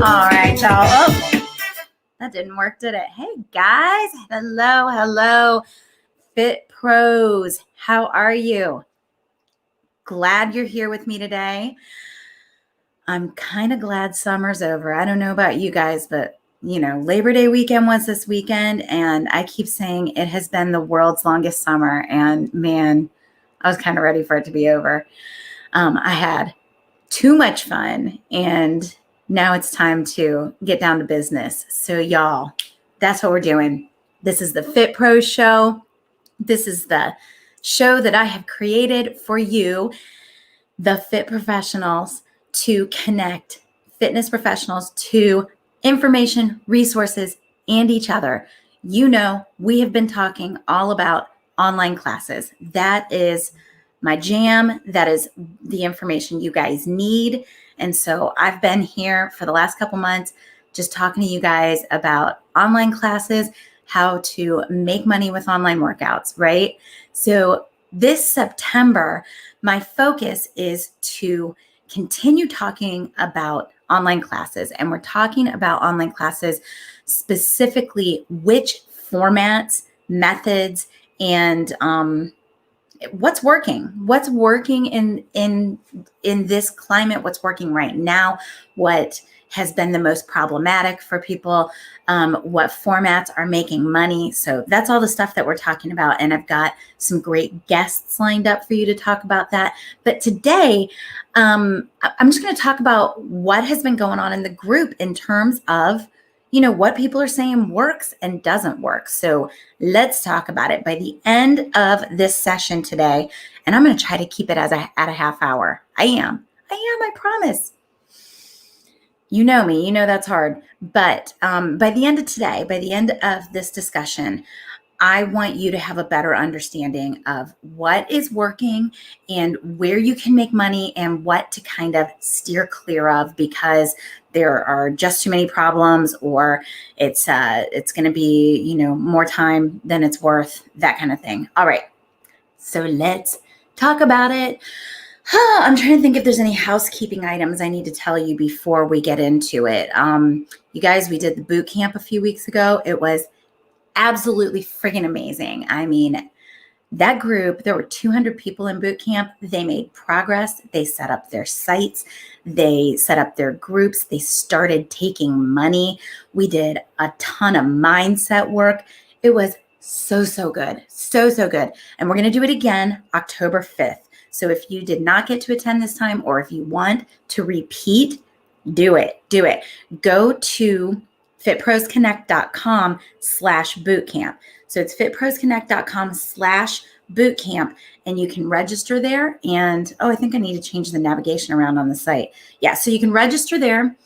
All right, y'all. Oh, that didn't work, did it? Hey, guys. Hello. Fit Pros. How are you? Glad you're here with me today. I'm kind of glad summer's over. I don't know about you guys, but Labor Day weekend was this weekend, and I keep saying it has been the world's longest summer, and man, I was kind of ready for it to be over. I had too much fun, and now it's time to get down to business. So y'all, that's what we're doing. This is the Fit Pros Show. This is the show that I have created for you, the fit professionals, to connect fitness professionals to information, resources, and each other. We have been talking all about online classes. That is my jam. That is the information you guys need. And so I've been here for the last couple months just talking to you guys about online classes, how to make money with online workouts, right? So this September, my focus is to continue talking about online classes. And we're talking about online classes, specifically which formats, methods, and what's working in this climate, what's working right now, what has been the most problematic for people, what formats are making money. So that's all the stuff that we're talking about. And I've got some great guests lined up for you to talk about that. But today, I'm just going to talk about what has been going on in the group in terms of what people are saying works and doesn't work. So let's talk about it by the end of this session today. And I'm going to try to keep it at a half hour. I promise. You know me, that's hard. But by the end of today, by the end of this discussion, I want you to have a better understanding of what is working and where you can make money and what to kind of steer clear of, because there are just too many problems, or it's going to be, more time than it's worth, that kind of thing. All right. So let's talk about it. I'm trying to think if there's any housekeeping items I need to tell you before we get into it. You guys, we did the boot camp a few weeks ago. It was absolutely friggin' amazing. I mean, that group, there were 200 people in boot camp. They made progress. They set up their sites. They set up their groups. They started taking money. We did a ton of mindset work. It was so good. So good. And we're going to do it again October 5th. So if you did not get to attend this time, or if you want to repeat, do it. Go to fitprosconnect.com/bootcamp. So it's fitprosconnect.com/bootcamp, and you can register there. And I think I need to change the navigation around on the site. Yeah, so you can register there,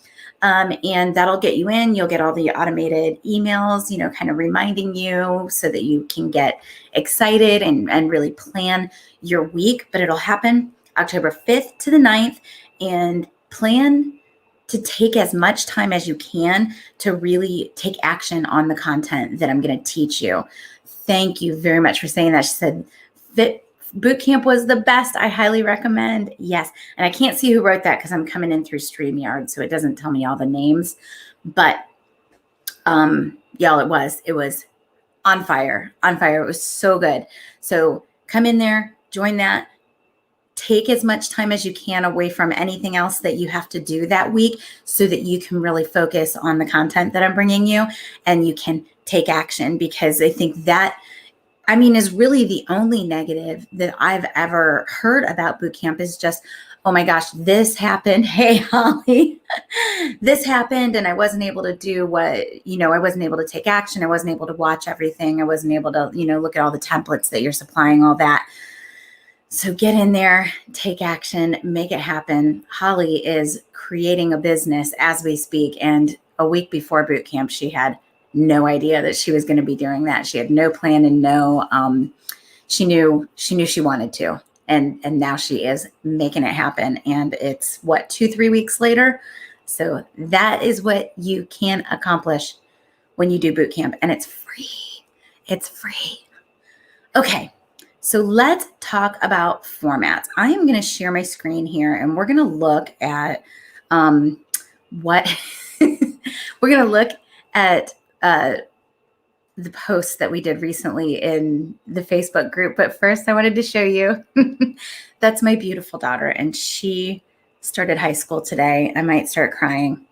and that'll get you in. You'll get all the automated emails, kind of reminding you so that you can get excited and really plan your week. But it'll happen October 5th to the 9th, and plan to take as much time as you can to really take action on the content that I'm going to teach you. Thank you very much for saying that. She said, Bootcamp was the best. I highly recommend. Yes. And I can't see who wrote that because I'm coming in through StreamYard, so it doesn't tell me all the names. But y'all, it was on fire. It was so good. So come in there, join that. Take as much time as you can away from anything else that you have to do that week, so that you can really focus on the content that I'm bringing you and you can take action. Because I think that, is really the only negative that I've ever heard about bootcamp is just, oh my gosh, this happened. Hey, Holly, this happened. And I wasn't able to do what, I wasn't able to take action. I wasn't able to watch everything. I wasn't able to, look at all the templates that you're supplying, all that. So get in there, take action, make it happen. Holly is creating a business as we speak. And a week before boot camp, she had no idea that she was going to be doing that. She had no plan and she knew she wanted to. And now she is making it happen. And it's 2-3 weeks later. So that is what you can accomplish when you do boot camp, and it's free. It's free. Okay, so let's talk about formats. I am going to share my screen here, and we're going to look at what we're going to look at the posts that we did recently in the Facebook group. But first, I wanted to show you that's my beautiful daughter, and she started high school today. I might start crying,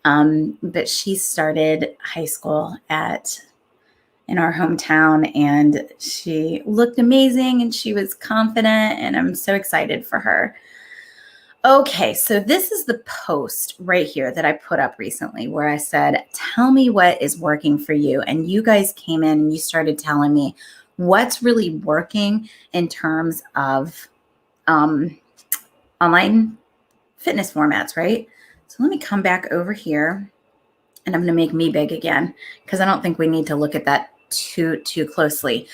but she started high school in our hometown, and she looked amazing, and she was confident, and I'm so excited for her. Okay, so this is the post right here that I put up recently where I said, tell me what is working for you. And you guys came in and you started telling me what's really working in terms of online fitness formats, right? So let me come back over here, and I'm going to make me big again because I don't think we need to look at that too closely.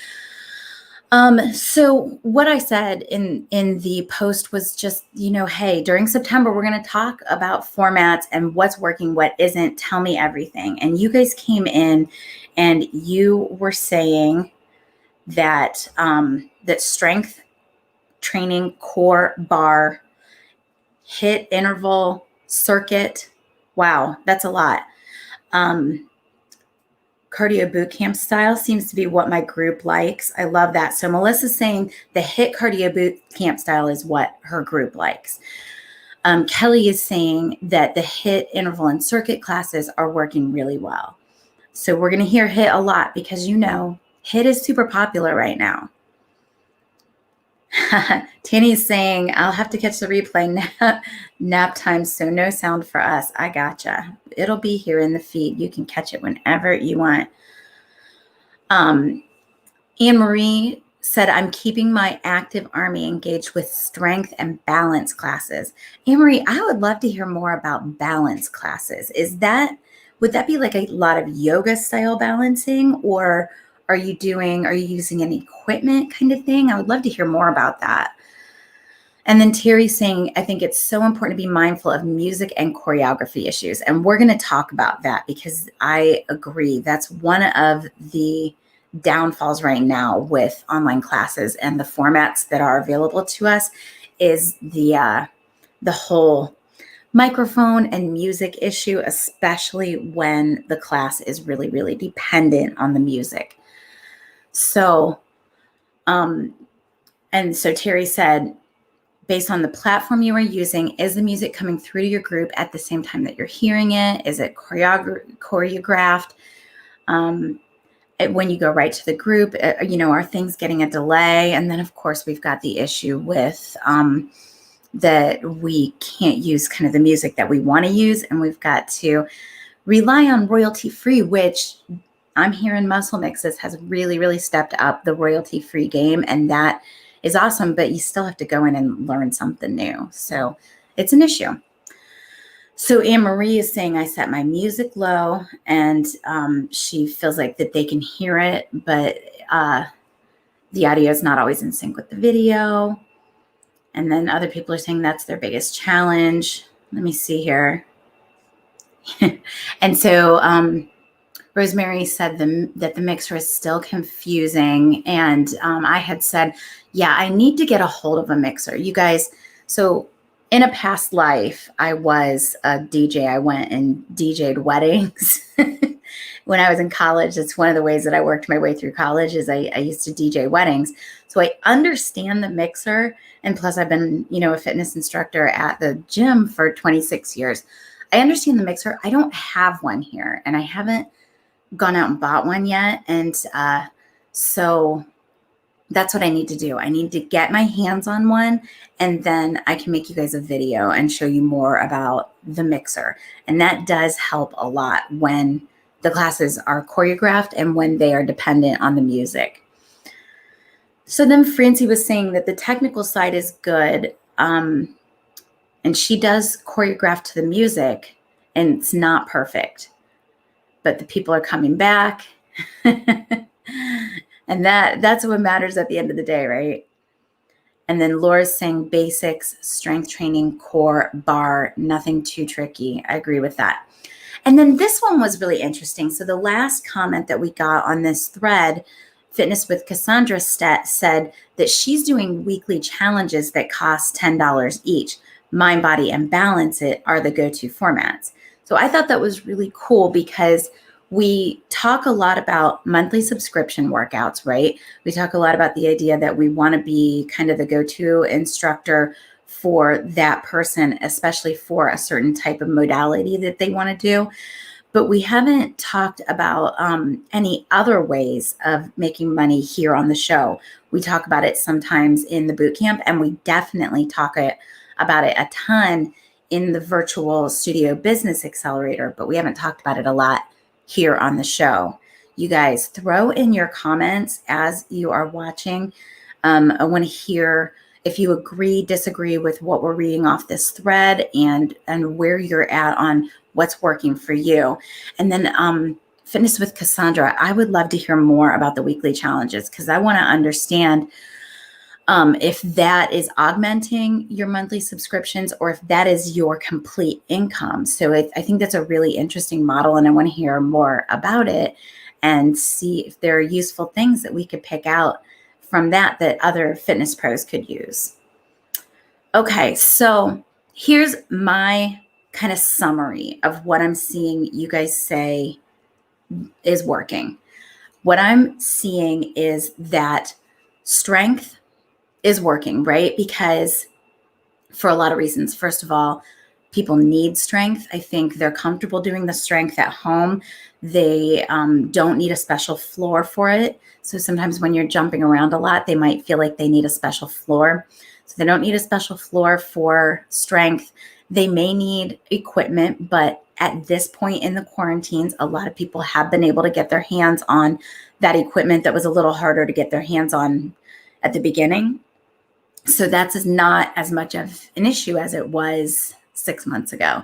So what I said in the post was just, hey, during September, we're going to talk about formats and what's working, what isn't. Tell me everything. And you guys came in and you were saying that, that strength training, core, bar, HIIT, interval, circuit. Wow, that's a lot. Cardio boot camp style seems to be what my group likes. I love that. So Melissa's saying the HIIT cardio boot camp style is what her group likes. Kelly is saying that the HIIT interval and circuit classes are working really well. So we're going to hear HIIT a lot because HIIT is super popular right now. Tanny is saying, I'll have to catch the replay nap time, so no sound for us. I gotcha. It'll be here in the feed. You can catch it whenever you want. Anne-Marie said, I'm keeping my active army engaged with strength and balance classes. Anne-Marie, I would love to hear more about balance classes. Would that be like a lot of yoga style balancing, or are you using any equipment kind of thing? I would love to hear more about that. And then Terry's saying, I think it's so important to be mindful of music and choreography issues. And we're going to talk about that because I agree. That's one of the downfalls right now with online classes and the formats that are available to us is the whole microphone and music issue, especially when the class is really, really dependent on the music. So, and so Terry said, based on the platform you are using, is the music coming through to your group at the same time that you're hearing it? Is it choreographed? When you go right to the group, are things getting a delay? And then, of course, we've got the issue with that we can't use kind of the music that we want to use, and we've got to rely on royalty-free, which I'm hearing Muscle Mixes has really, really stepped up the royalty-free game, and that is awesome, but you still have to go in and learn something new. So it's an issue. So Anne-Marie is saying I set my music low, and she feels like that they can hear it, but the audio is not always in sync with the video. And then other people are saying that's their biggest challenge. Let me see here. And so Rosemary said that the mixer is still confusing. And I had said, yeah, I need to get a hold of a mixer. You guys, so in a past life, I was a DJ. I went and DJ'd weddings. When I was in college, it's one of the ways that I worked my way through college is I used to DJ weddings. So I understand the mixer. And plus I've been, a fitness instructor at the gym for 26 years. I understand the mixer. I don't have one here, and I haven't gone out and bought one yet. And so that's what I need to do. I need to get my hands on one, and then I can make you guys a video and show you more about the mixer. And that does help a lot when the classes are choreographed and when they are dependent on the music. So then Francie was saying that the technical side is good. And she does choreograph to the music, and it's not perfect, but the people are coming back. And that's what matters at the end of the day, right? And then Laura's saying basics, strength training, core, bar, nothing too tricky. I agree with that. And then this one was really interesting. So the last comment that we got on this thread, Fitness with Cassandra said that she's doing weekly challenges that cost $10 each. Mind, Body, and Balance It are the go-to formats. So I thought that was really cool because we talk a lot about monthly subscription workouts, right? We talk a lot about the idea that we want to be kind of the go-to instructor for that person, especially for a certain type of modality that they want to do. But we haven't talked about any other ways of making money here on the show. We talk about it sometimes in the boot camp, and we definitely talk about it a ton in the virtual studio business accelerator, but we haven't talked about it a lot here on the show. You guys throw in your comments as you are watching. I want to hear if you agree, disagree with what we're reading off this thread and where you're at on what's working for you. And then Fitness with Cassandra, I would love to hear more about the weekly challenges because I want to understand if that is augmenting your monthly subscriptions or if that is your complete income. So I think that's a really interesting model, and I want to hear more about it and see if there are useful things that we could pick out from that other fitness pros could use. Okay, so here's my kind of summary of what I'm seeing you guys say is working. What I'm seeing is that strength is working, right? Because for a lot of reasons. First of all, people need strength. I think they're comfortable doing the strength at home. They don't need a special floor for it. So sometimes when you're jumping around a lot, they might feel like they need a special floor. So they don't need a special floor for strength. They may need equipment, but at this point in the quarantines, a lot of people have been able to get their hands on that equipment that was a little harder to get their hands on at the beginning. So that's not as much of an issue as it was 6 months ago.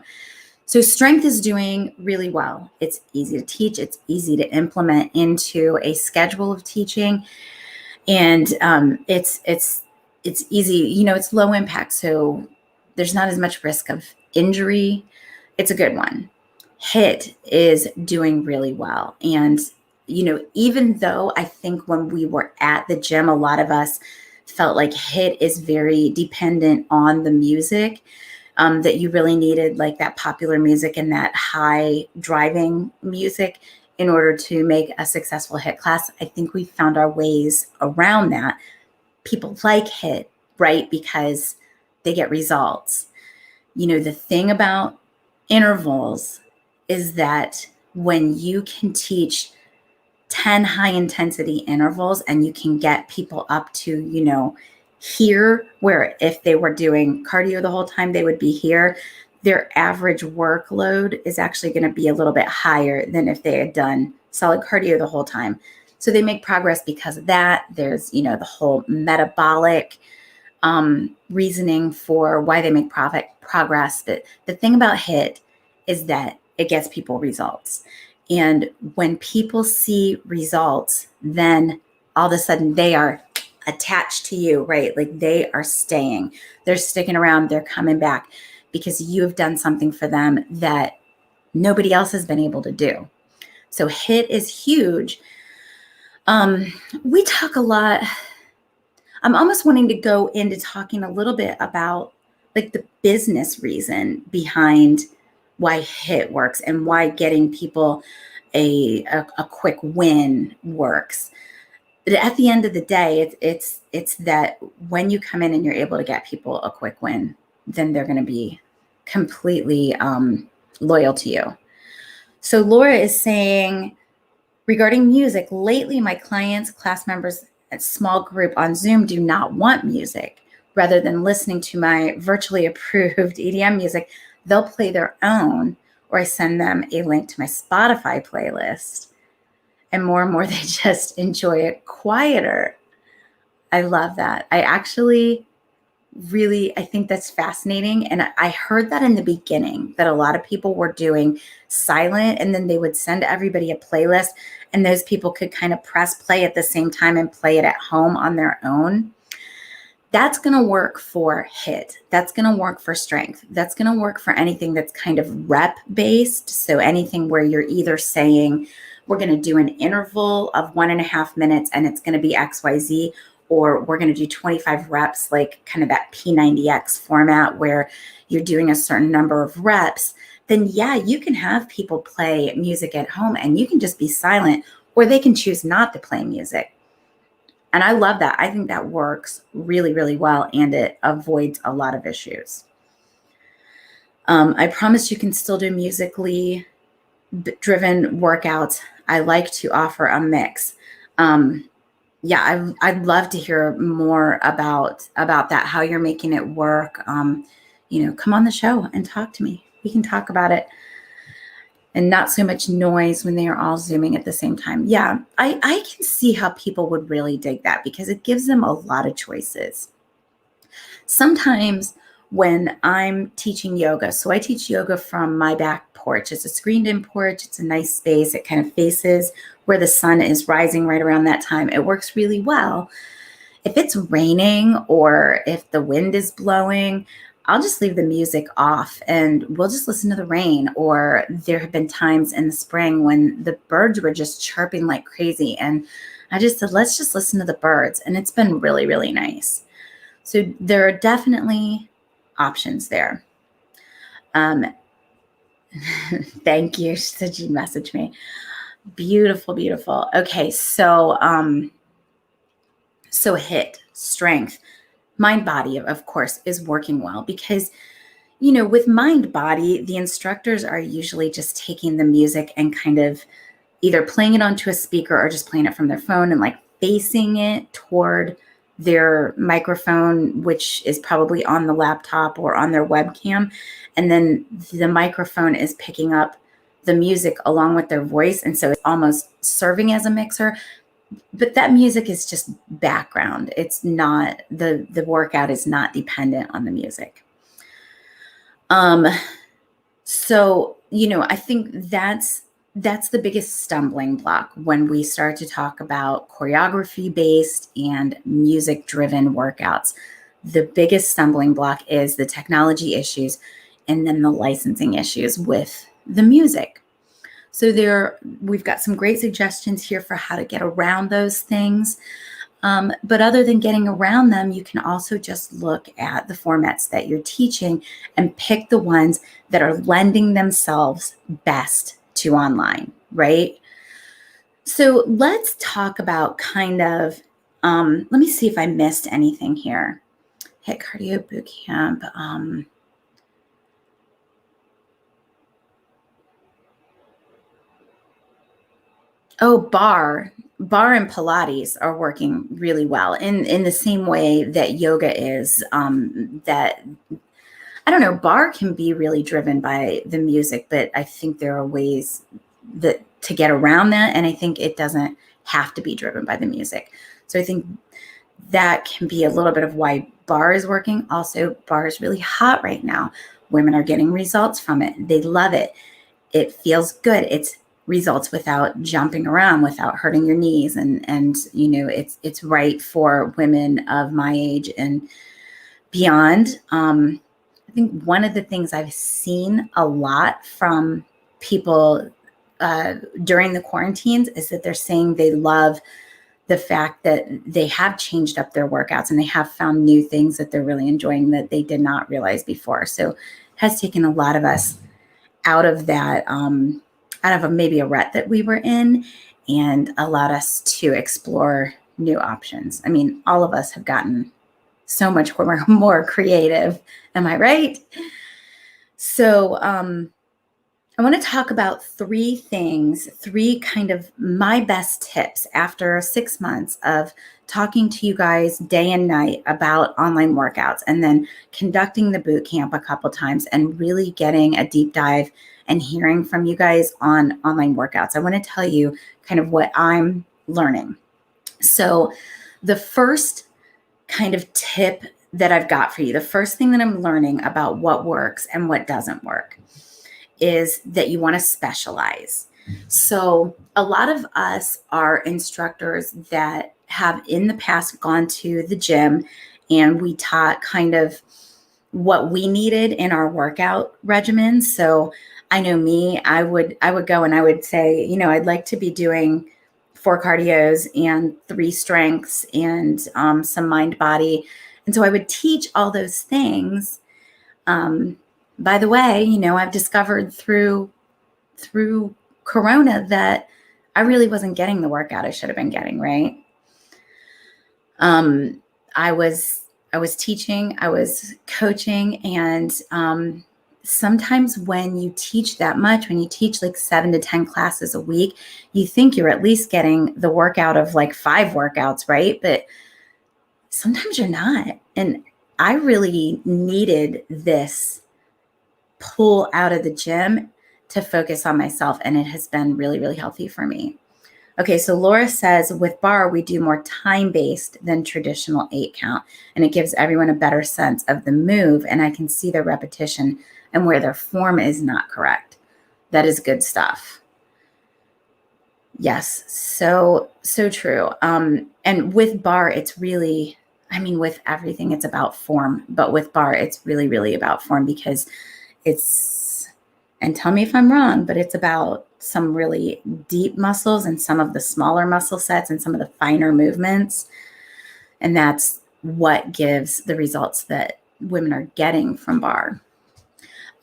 So strength is doing really well. It's easy to teach. It's easy to implement into a schedule of teaching. And it's easy, it's low impact. So there's not as much risk of injury. It's a good one. HIIT is doing really well. And, even though I think when we were at the gym, a lot of us felt like HIIT is very dependent on the music, that you really needed like that popular music and that high driving music in order to make a successful HIIT class. I think we found our ways around that. People like HIIT, right? Because they get results. The thing about intervals is that when you can teach 10 high intensity intervals and you can get people up to, here, where if they were doing cardio the whole time, they would be here. Their average workload is actually going to be a little bit higher than if they had done solid cardio the whole time. So they make progress because of that. There's, the whole metabolic reasoning for why they make progress. But the thing about HIIT is that it gets people results. And when people see results, then all of a sudden they are attached to you, right? Like they are staying, they're sticking around, they're coming back because you have done something for them that nobody else has been able to do. So HIIT is huge. We talk a lot. I'm almost wanting to go into talking a little bit about like the business reason behind why HIIT works and why getting people a quick win works. But at the end of the day, it's that when you come in and you're able to get people a quick win, then they're going to be completely loyal to you. So Laura is saying, regarding music, lately my clients, class members, a small group on Zoom do not want music. Rather than listening to my virtually approved EDM music, they'll play their own, or I send them a link to my Spotify playlist. And more, they just enjoy it quieter. I love that. I think that's fascinating. And I heard that in the beginning, that a lot of people were doing silent and then they would send everybody a playlist and those people could kind of press play at the same time and play it at home on their own. That's going to work for HIIT. That's going to work for strength. That's going to work for anything that's kind of rep based. So anything where you're either saying, we're going to do an interval of 1.5 minutes and it's going to be XYZ, or we're going to do 25 reps, like kind of that P90X format where you're doing a certain number of reps, then yeah, you can have people play music at home and you can just be silent, or they can choose not to play music. And I love that. I think that works really, really well, and it avoids a lot of issues. I promise you can still do musically driven workouts. I like to offer a mix. Yeah, I'd love to hear more about that, how you're making it work. Come on the show and talk to me. We can talk about it. And not so much noise when they are all Zooming at the same time. Yeah, I can see how people would really dig that because it gives them a lot of choices. Sometimes when I'm teaching yoga, so I teach yoga from my back porch. It's a screened-in porch. It's a nice space. It kind of faces where the sun is rising right around that time. It works really well. If it's raining or if the wind is blowing, I'll just leave the music off and we'll just listen to the rain. Or there have been times in the spring when the birds were just chirping like crazy. And I just said, let's just listen to the birds. And it's been really, really nice. So there are definitely options there. Thank you. She said she'd message me. Beautiful, beautiful. Okay, so HIIT, strength, mind body, of course, is working well because, with mind body, the instructors are usually just taking the music and kind of either playing it onto a speaker or just playing it from their phone and like facing it toward their microphone, which is probably on the laptop or on their webcam. And then the microphone is picking up the music along with their voice. And so it's almost serving as a mixer. But that music is just background. It's not, the workout is not dependent on the music. So, I think that's the biggest stumbling block when we start to talk about choreography based and music driven workouts. The biggest stumbling block is the technology issues and then the licensing issues with the music. So we've got some great suggestions here for how to get around those things. But other than getting around them, you can also just look at the formats that you're teaching and pick the ones that are lending themselves best to online, right? So let's talk about kind of, let me see if I missed anything here. HIIT Cardio Bootcamp. Oh, bar and Pilates are working really well in the same way that yoga is. That I don't know, bar can be really driven by the music, but I think there are ways that to get around that, and I think it doesn't have to be driven by the music. So I think that can be a little bit of why bar is working. Also, bar is really hot right now. Women are getting results from it. They love it. It feels good. It's results without jumping around, without hurting your knees. And it's right for women of my age and beyond. I think one of the things I've seen a lot from people during the quarantines is that they're saying they love the fact that they have changed up their workouts and they have found new things that they're really enjoying that they did not realize before. So it has taken a lot of us out of that, out of maybe a rut that we were in, and allowed us to explore new options. I mean, all of us have gotten so much more creative. Am I right? So I want to talk about three kind of my best tips after 6 months of talking to you guys day and night about online workouts and then conducting the boot camp a couple times and really getting a deep dive and hearing from you guys on online workouts. I want to tell you kind of what I'm learning. So the first kind of tip that I've got for you, the first thing that I'm learning about what works and what doesn't work is that you want to specialize. So a lot of us are instructors that have in the past gone to the gym and we taught kind of what we needed in our workout regimens. So I know me, I would go and I would say, I'd like to be doing 4 cardios and 3 strengths and some mind body. And so I would teach all those things. By the way, I've discovered through Corona that I really wasn't getting the workout I should have been getting, right? I was teaching, I was coaching, and sometimes when you teach that much, when you teach like 7 to 10 classes a week, you think you're at least getting the workout of like 5 workouts, right? But sometimes you're not. And I really needed this pull out of the gym to focus on myself, and it has been really, really healthy for me. Okay, so Laura says, with bar, we do more time-based than traditional 8 count, and it gives everyone a better sense of the move, and I can see their repetition and where their form is not correct. That is good stuff. Yes, so true. And with bar, it's really, with everything, it's about form, but with bar, it's really, really about form because it's, and tell me if I'm wrong, but it's about some really deep muscles and some of the smaller muscle sets and some of the finer movements. And that's what gives the results that women are getting from bar.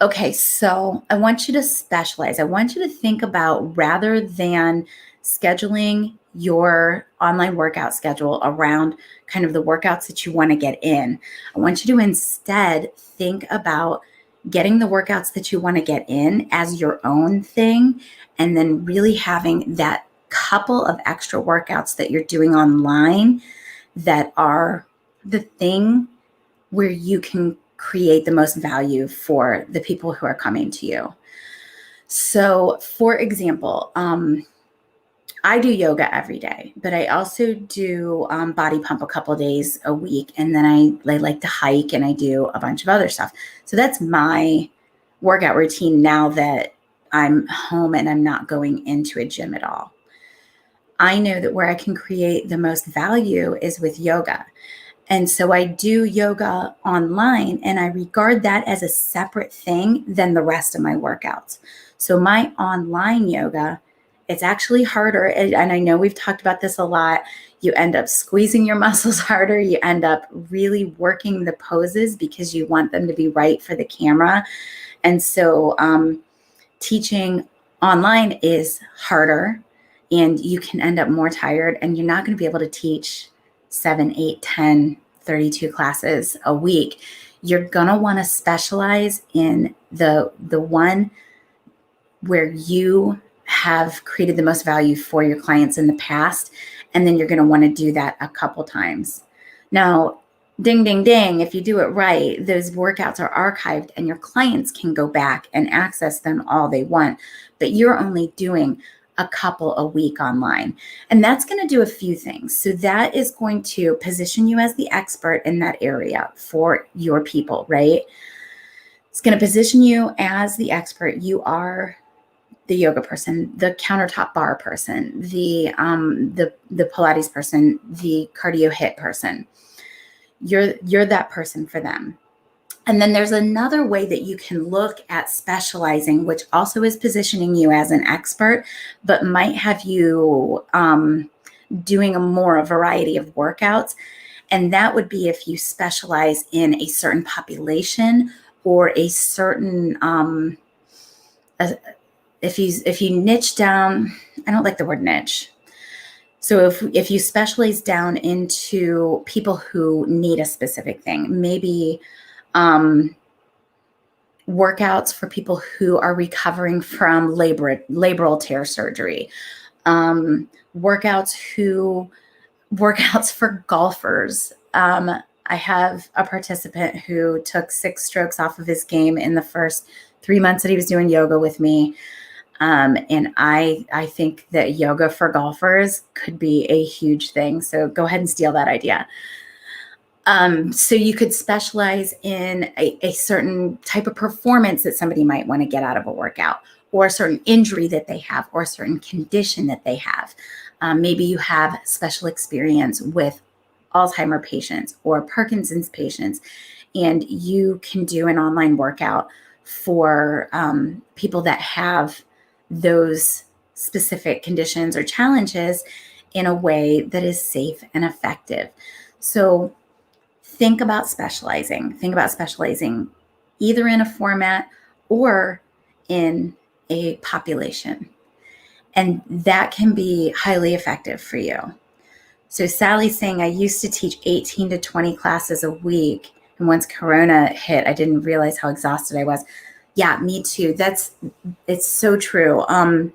Okay, so I want you to specialize. I want you to think about, rather than scheduling your online workout schedule around kind of the workouts that you want to get in, I want you to instead think about getting the workouts that you want to get in as your own thing, and then really having that couple of extra workouts that you're doing online that are the thing where you can create the most value for the people who are coming to you. So, for example, I do yoga every day, but I also do body pump a couple days a week. And then I like to hike, and I do a bunch of other stuff. So that's my workout routine now that I'm home and I'm not going into a gym at all. I know that where I can create the most value is with yoga. And so I do yoga online, and I regard that as a separate thing than the rest of my workouts. So my online yoga, it's actually harder. And I know we've talked about this a lot. You end up squeezing your muscles harder. You end up really working the poses because you want them to be right for the camera. And so teaching online is harder, and you can end up more tired, and you're not going to be able to teach 7, 8, 10, 32 classes a week. You're going to want to specialize in the one where you have created the most value for your clients in the past. And then you're going to want to do that a couple times. Now, ding, ding, ding, if you do it right, those workouts are archived and your clients can go back and access them all they want. But you're only doing a couple a week online. And that's going to do a few things. So that is going to position you as the expert in that area for your people, right? It's going to position you as the expert. You are the yoga person, the countertop bar person, the Pilates person, the cardio hit person. You're that person for them. And then there's another way that you can look at specializing, which also is positioning you as an expert, but might have you doing a variety of workouts. And that would be if you specialize in a certain population or a certain, if you niche down, I don't like the word niche. So if you specialize down into people who need a specific thing, maybe workouts for people who are recovering from labral tear surgery, workouts for golfers. I have a participant who took 6 strokes off of his game in the first 3 months that he was doing yoga with me. And I think that yoga for golfers could be a huge thing. So go ahead and steal that idea. So you could specialize in a certain type of performance that somebody might want to get out of a workout, or a certain injury that they have, or a certain condition that they have. Maybe you have special experience with Alzheimer's patients or Parkinson's patients, and you can do an online workout for people that have those specific conditions or challenges in a way that is safe and effective. So think about specializing. Think about specializing either in a format or in a population. And that can be highly effective for you. So Sally's saying, I used to teach 18 to 20 classes a week. And once Corona hit, I didn't realize how exhausted I was. Yeah, me too. It's so true. And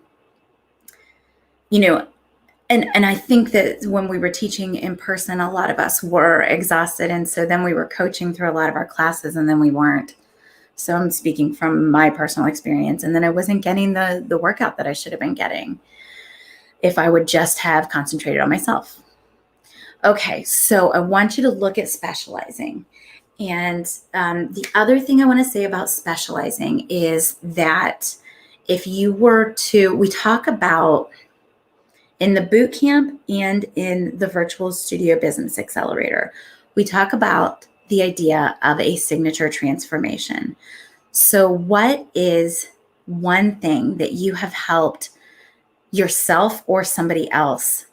I think that when we were teaching in person, a lot of us were exhausted. And so then we were coaching through a lot of our classes and then we weren't. So I'm speaking from my personal experience. And then I wasn't getting the workout that I should have been getting if I would just have concentrated on myself. Okay, so I want you to look at specializing. And the other thing I want to say about specializing is that if you were to, we talk about in the boot camp and in the virtual studio business accelerator, we talk about the idea of a signature transformation. So what is one thing that you have helped yourself or somebody else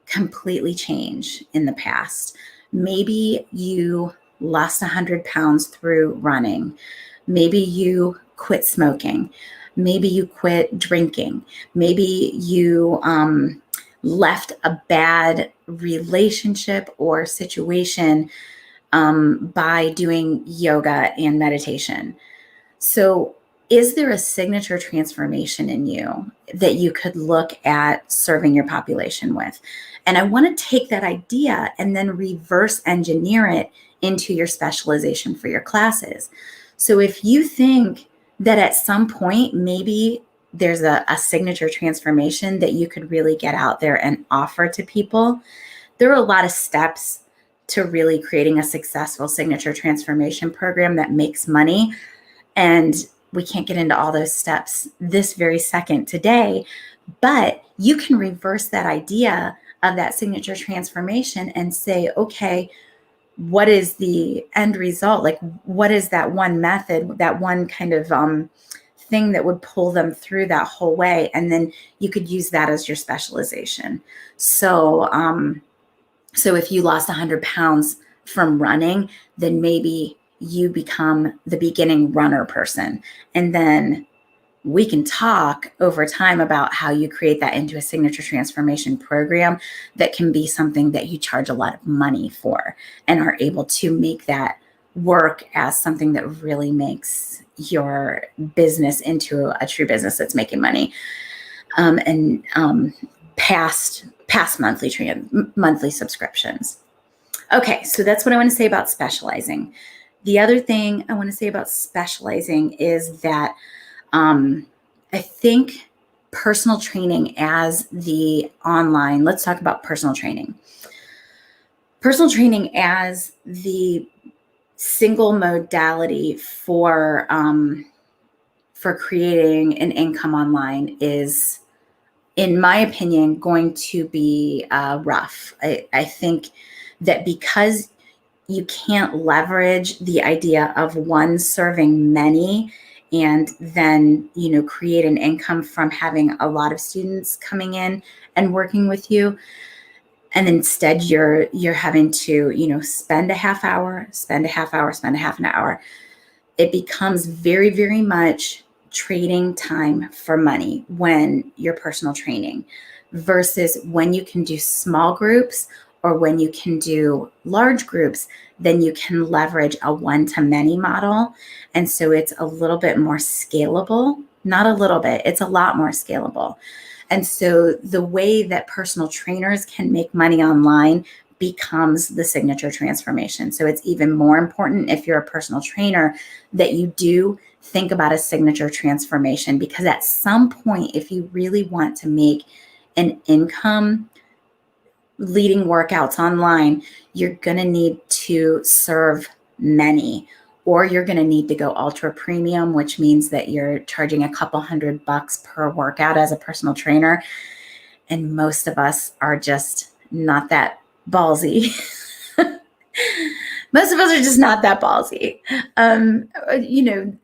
completely change in the past? Maybe you lost 100 pounds through running. Maybe you quit smoking. Maybe you quit drinking. Maybe you left a bad relationship or situation by doing yoga and meditation. So is there a signature transformation in you that you could look at serving your population with? And I want to take that idea and then reverse engineer it into your specialization for your classes. So if you think that at some point, maybe there's a signature transformation that you could really get out there and offer to people, there are a lot of steps to really creating a successful signature transformation program that makes money. And we can't get into all those steps this very second today, but you can reverse that idea of that signature transformation and say, okay, what is the end result? Like, what is that one method, that one kind of thing that would pull them through that whole way? And then you could use that as your specialization. So, so if you lost 100 pounds from running, then maybe you become the beginning runner person. And then we can talk over time about how you create that into a signature transformation program that can be something that you charge a lot of money for and are able to make that work as something that really makes your business into a true business that's making money. And past monthly subscriptions. Okay, so that's what I want to say about specializing. The other thing I want to say about specializing is that I think personal training as the online, let's talk about personal training. Personal training as the single modality for creating an income online is, in my opinion, going to be rough. I think that because you can't leverage the idea of one serving many and then, create an income from having a lot of students coming in and working with you. And instead you're having to, spend a half hour, spend a half hour, spend a half an hour. It becomes very, very much trading time for money when you're personal training versus when you can do small groups or when you can do large groups, then you can leverage a one-to-many model. And so it's a little bit more scalable, not a little bit, it's a lot more scalable. And so the way that personal trainers can make money online becomes the signature transformation. So it's even more important if you're a personal trainer that you do think about a signature transformation, because at some point, if you really want to make an income leading workouts online, you're going to need to serve many, or you're going to need to go ultra premium, which means that you're charging a couple $100 per workout as a personal trainer. And most of us are just not that ballsy Most of us are just not that ballsy.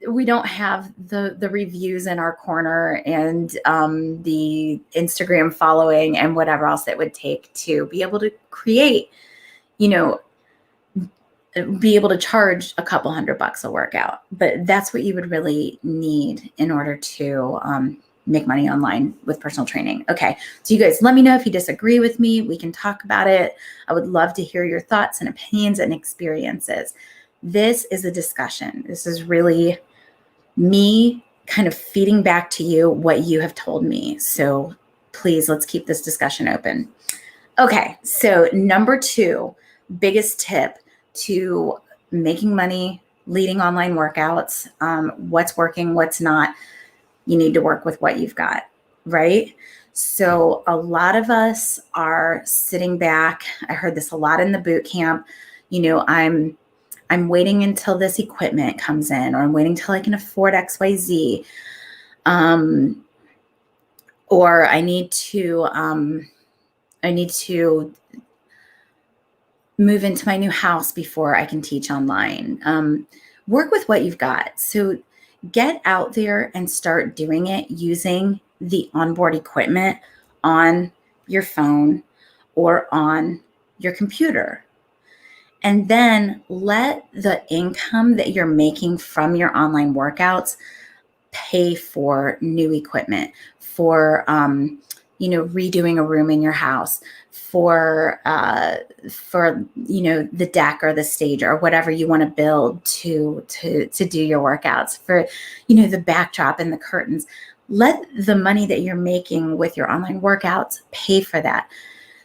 We don't have the reviews in our corner and the Instagram following and whatever else it would take to be able to create, be able to charge a couple $100 a workout. But that's what you would really need in order to make money online with personal training. Okay, so you guys, let me know if you disagree with me. We can talk about it. I would love to hear your thoughts and opinions and experiences. This is a discussion. This is really me kind of feeding back to you what you have told me. So please, let's keep this discussion open. Okay, so number 2, biggest tip to making money, leading online workouts, what's working, what's not. You need to work with what you've got, right? So a lot of us are sitting back. I heard this a lot in the boot camp. I'm waiting until this equipment comes in, or I'm waiting till I can afford XYZ. Or I need to move into my new house before I can teach online. Work with what you've got. So get out there and start doing it using the onboard equipment on your phone or on your computer. And then let the income that you're making from your online workouts pay for new equipment, for redoing a room in your house, for the deck or the stage or whatever you want to build to do your workouts, for the backdrop and the curtains. Let the money that you're making with your online workouts pay for that.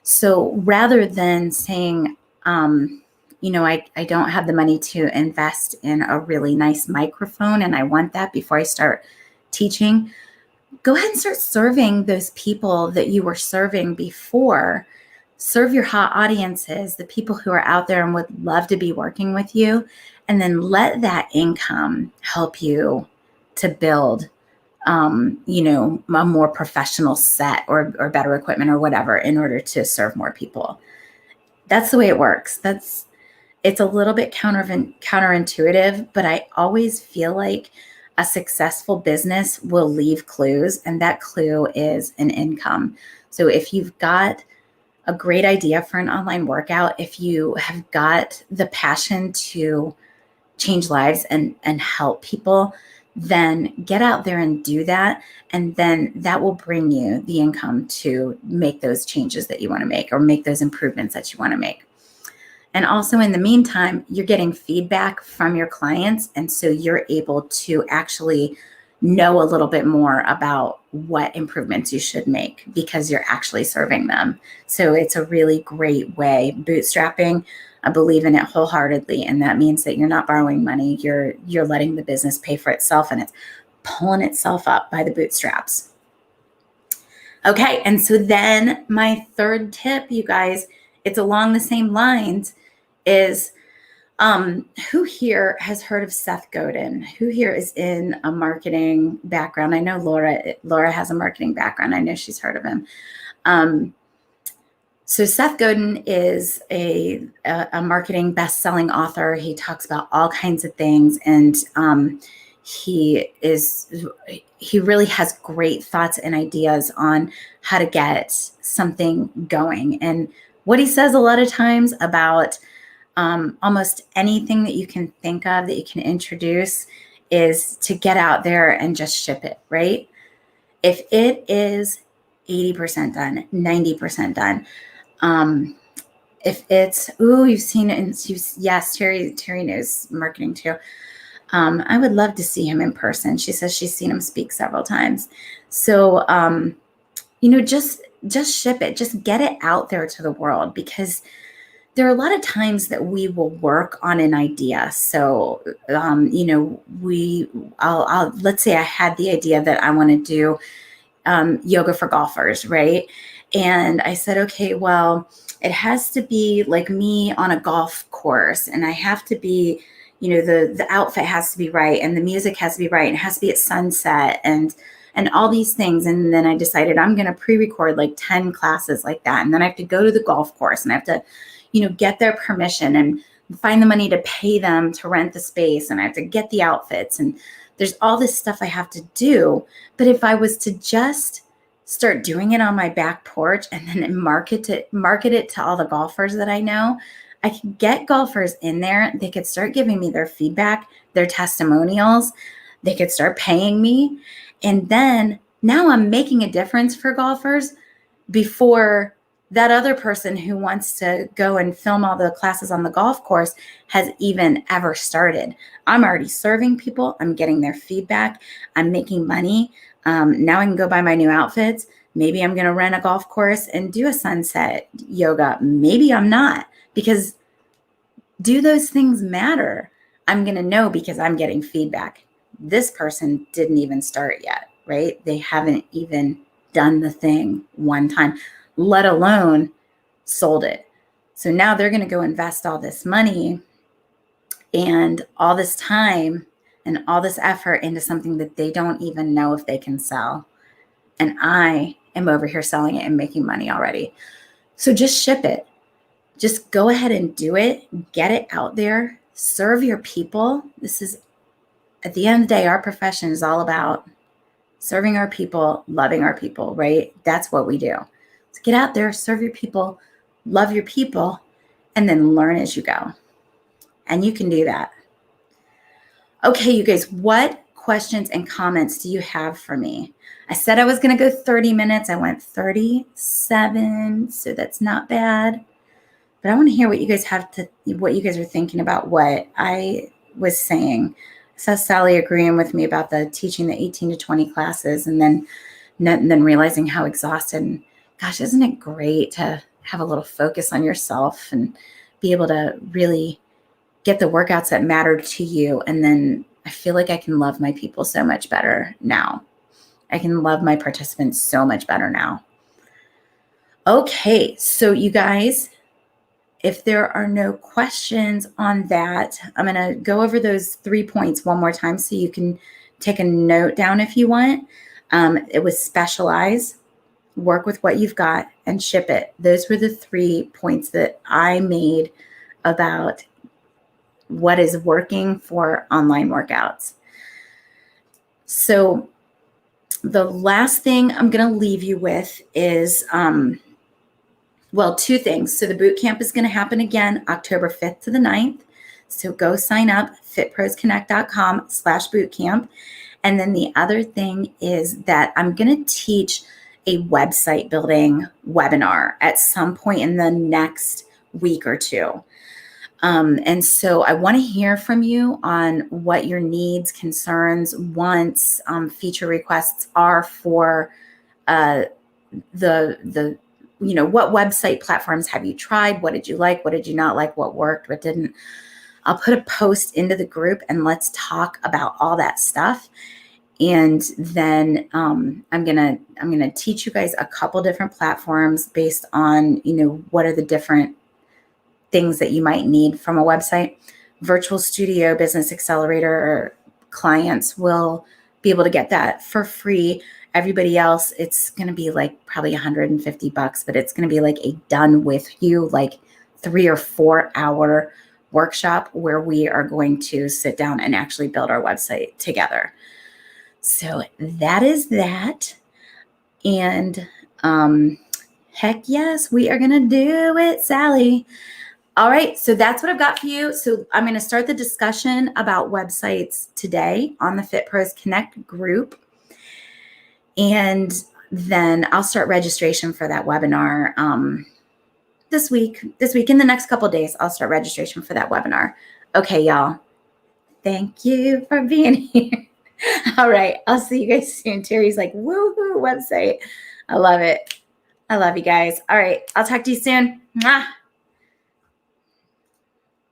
So rather than saying, I don't have the money to invest in a really nice microphone and I want that before I start teaching, go ahead and start serving those people that you were serving before. Serve your hot audiences, the people who are out there and would love to be working with you, and then let that income help you to build a more professional set or better equipment or whatever in order to serve more people. That's the way it works. It's a little bit counterintuitive, but I always feel like a successful business will leave clues, and that clue is an income. So if you've got a great idea for an online workout, if you have got the passion to change lives and help people, then get out there and do that. And then that will bring you the income to make those changes that you want to make or make those improvements that you want to make. And also in the meantime, you're getting feedback from your clients. And so you're able to actually know a little bit more about what improvements you should make because you're actually serving them. So it's a really great way. Bootstrapping, I believe in it wholeheartedly. And that means that you're not borrowing money. You're letting the business pay for itself, and it's pulling itself up by the bootstraps. Okay. And so then my third tip, you guys, it's along the same lines, is who here has heard of Seth Godin? Who here is in a marketing background? I know Laura has a marketing background. I know she's heard of him. So Seth Godin is a marketing best-selling author. He talks about all kinds of things, and he really has great thoughts and ideas on how to get something going. And what he says a lot of times about almost anything that you can think of that you can introduce is to get out there and just ship it, right? If it is 80% done, 90% done, if it's, you've seen it, and yes, Terry knows marketing too. I would love to see him in person. She says she's seen him speak several times. So, just ship it, just get it out there to the world, because there are a lot of times that we will work on an idea. So, let's say I had the idea that I want to do yoga for golfers, right? And I said, okay, well, it has to be like me on a golf course, and I have to be, the outfit has to be right, and the music has to be right, and it has to be at sunset, and all these things. And then I decided I'm going to pre-record like 10 classes like that. And then I have to go to the golf course, and I have to, get their permission and find the money to pay them to rent the space, and I have to get the outfits, and there's all this stuff I have to do. But if I was to just start doing it on my back porch and then market it to all the golfers that I know, I could get golfers in there. They could start giving me their feedback, their testimonials. They could start paying me. And then now I'm making a difference for golfers before that other person who wants to go and film all the classes on the golf course has even ever started. I'm already serving people. I'm getting their feedback. I'm making money. Now I can go buy my new outfits. Maybe I'm going to rent a golf course and do a sunset yoga. Maybe I'm not, because do those things matter? I'm going to know because I'm getting feedback. This person didn't even start yet, right? They haven't even done the thing one time, let alone sold it. So now they're going to go invest all this money and all this time and all this effort into something that they don't even know if they can sell. And I am over here selling it and making money already. So just ship it. Just go ahead and do it. Get it out there. Serve your people. This is, at the end of the day, our profession is all about serving our people, loving our people, right? That's what we do. So get out there, serve your people, love your people, and then learn as you go. And you can do that. Okay, you guys, what questions and comments do you have for me? I said I was going to go 30 minutes. I went 37, so that's not bad. But I want to hear what you guys what you guys are thinking about what I was saying. I saw Sally agreeing with me about the teaching the 18 to 20 classes and then realizing how exhausted. And gosh, isn't it great to have a little focus on yourself and be able to really get the workouts that matter to you? And then I feel like I can love my people so much better now. I can love my participants so much better now. Okay, so you guys, if there are no questions on that, I'm going to go over those 3 points one more time so you can take a note down if you want. It was specialize, work with what you've got, and ship it. Those were the 3 points that I made about what is working for online workouts. So the last thing I'm going to leave you with is, 2 things. So the boot camp is going to happen again October 5th to the 9th. So go sign up, fitprosconnect.com/bootcamp. And then the other thing is that I'm going to teach a website building webinar at some point in the next week or two. And so I want to hear from you on what your needs, concerns, wants, feature requests are for what website platforms have you tried? What did you like? What did you not like? What worked? What didn't? I'll put a post into the group and let's talk about all that stuff. And then I'm gonna teach you guys a couple different platforms based on what are the different things that you might need from a website. Virtual Studio Business Accelerator clients will be able to get that for free. Everybody else, it's going to be like probably $150, but it's going to be like a done with you, like 3 or 4 hour workshop where we are going to sit down and actually build our website together. So that is that. And heck yes, we are going to do it, Sally. All right, so that's what I've got for you. So I'm going to start the discussion about websites today on the Fit Pros Connect group. And then I'll start registration for that webinar this week. In the next couple of days, I'll start registration for that webinar. Okay, y'all. Thank you for being here. All right, I'll see you guys soon. Terry's like, woohoo, website. I love it. I love you guys. All right, I'll talk to you soon. Mwah.